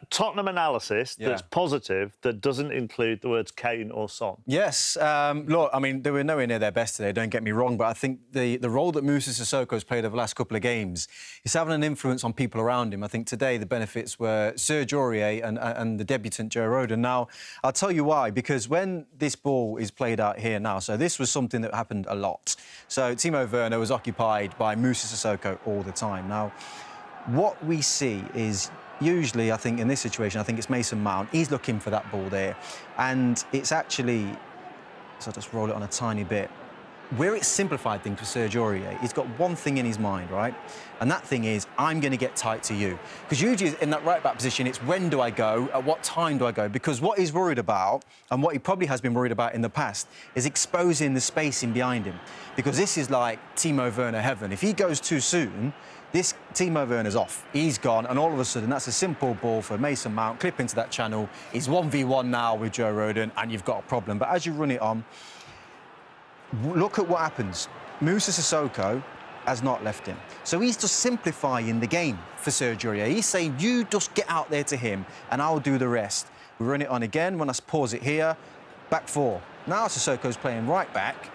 Tottenham analysis that's positive that doesn't include the words Kane or Son. Yes, look, I mean, they were nowhere near their best today, don't get me wrong, but I think the role that Moussa Sissoko has played over the last couple of games is having an influence on people around him. I think today the benefits were Serge Aurier and the debutant Joe Rodon. Now, I'll tell you why, because when this ball is played out here now, so this was something that happened a lot. So Timo Werner was occupied by Moussa Sissoko all the time. Now, what we see is usually, I think, in this situation, I think it's Mason Mount. He's looking for that ball there. And it's actually... So I'll just roll it on a tiny bit. Where it's simplified things for Serge Aurier, he's got one thing in his mind, right? And that thing is, I'm going to get tight to you. Because usually in that right-back position, it's when do I go, at what time do I go? Because what he's worried about, and what he probably has been worried about in the past, is exposing the spacing behind him. Because this is like Timo Werner heaven. If he goes too soon, this Timo Werner's off. He's gone, and all of a sudden, that's a simple ball for Mason Mount, clip into that channel. He's 1v1 now with Joe Rodon, and you've got a problem. But as you run it on, look at what happens. Moussa Sissoko has not left him. So he's just simplifying the game for Serge Aurier. He's saying, you just get out there to him, and I'll do the rest. We run it on again. When I pause it here, back four. Now Sissoko's playing right back,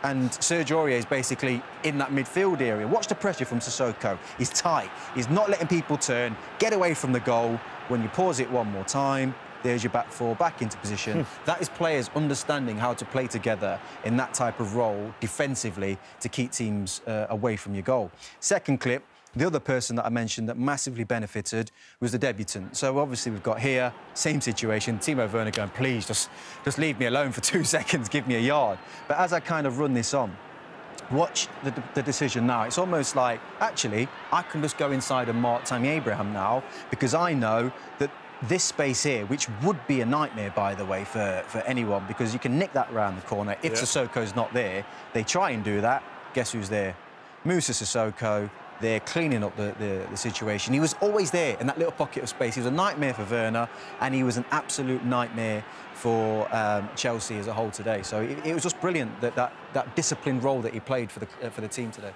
and Serge Aurier is basically in that midfield area. Watch the pressure from Sissoko. He's tight. He's not letting people turn. Get away from the goal. When you pause it one more time, there's your back four, back into position. That is players understanding how to play together in that type of role defensively to keep teams away from your goal. Second clip, the other person that I mentioned that massively benefited was the debutant. So obviously we've got here, same situation, Timo Werner going, please, just leave me alone for 2 seconds, give me a yard. But as I kind of run this on, watch the decision now. It's almost like, actually, I can just go inside and mark Tammy Abraham now because I know that this space here, which would be a nightmare, by the way, for anyone, because you can nick that round the corner. If Sissoko's not there, they try and do that. Guess who's there? Moussa Sissoko. They're cleaning up the situation. He was always there in that little pocket of space. He was a nightmare for Werner, and he was an absolute nightmare for Chelsea as a whole today. So it was just brilliant that disciplined role that he played for the team today.